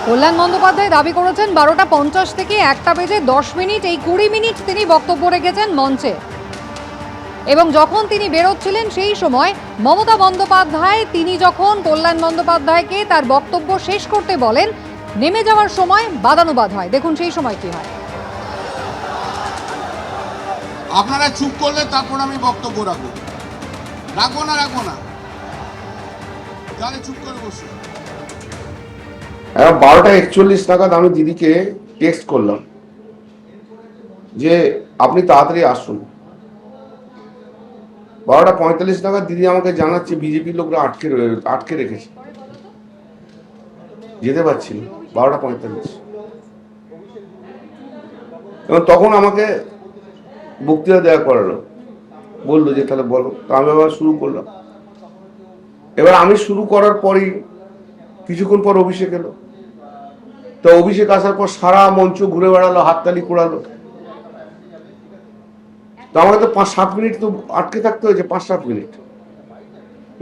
কল্যাণ বন্দ্যোপাধ্যায় দাবি করেছেন 12টা 50 থেকে 1টা বেজে 10 মিনিট এই 20 মিনিট তিনি বক্তব্য রেখেছেন মঞ্চে, এবং যখন তিনি বেরোচ্ছিলেন সেই সময় মমতা বন্দ্যোপাধ্যায় তিনি যখন কল্যাণ বন্দ্যোপাধ্যায়কে তার বক্তব্য শেষ করতে বলেন, নেমে যাওয়ার সময় বাদানুবাদ হয়। দেখুন সেই সময় কি হয়। আপনারা চুপ করলে তারপর আমি বক্তব্য রাখবো। রাখবো না তাহলে চুপ করে বসুন। 12টা 41 নাগাদ আমি দিদিকে টেক্সট করলাম যে আপনি তাড়াতাড়ি আসুন। 12টা 45 নাগাদ দিদি আমাকে জানাচ্ছে বিজেপির লোকরা আটকে রেখেছে, যেতে পারছি না। 12টা 45 এবং তখন আমাকে বক্তৃতা দেওয়া করালো, বললো যে তাহলে বলো। তো আমি আবার শুরু করলাম। এবার আমি শুরু করার পরই কিছুক্ষণ পর অভিষেক এলো। তো অভিষেক আসার পর সারা মঞ্চ ঘুরে বেড়ালো, হাততালি কোড়ালো। তো আমাকে তো 5-7 মিনিট তো আটকে থাকতে হয়েছে, 5-7 মিনিট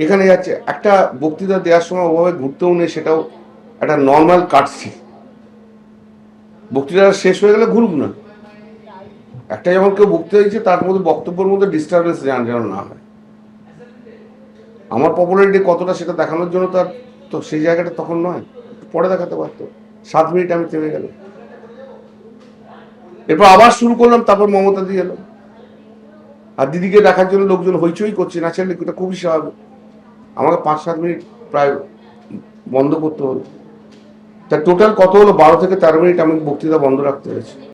এখানে যাচ্ছে। একটা বক্তৃতা দেওয়ার সময় ওভাবে ঘুরতেও নেই, সেটাও একটা নর্মাল কাটছি। বক্তৃতা শেষ হয়ে গেলে ঘুরুক না। একটা যখন কেউ বক্তৃতা দিচ্ছে তার মধ্যে বক্তব্যের মধ্যে ডিস্টারবেন্স যেন না হয়। আমার পপুলারিটি কতটা সেটা দেখানোর জন্য তার তো সেই জায়গাটা তখন নয়, পরে দেখাতে পারতো। 7 মিনিট আমি থেমে গেল। এরপর আবার শুরু করলাম। তারপর মমতা দিয়ে এলো, আর দিদিকে দেখার জন্য লোকজন হইচই করছে, নাচের এটা খুবই স্বাভাবিক। আমাকে 5-7 মিনিট প্রায় বন্ধ করতে হলো। তা টোটাল কত হলো? 12 থেকে 13 মিনিট আমি বক্তৃতা বন্ধ রাখতে হয়েছে।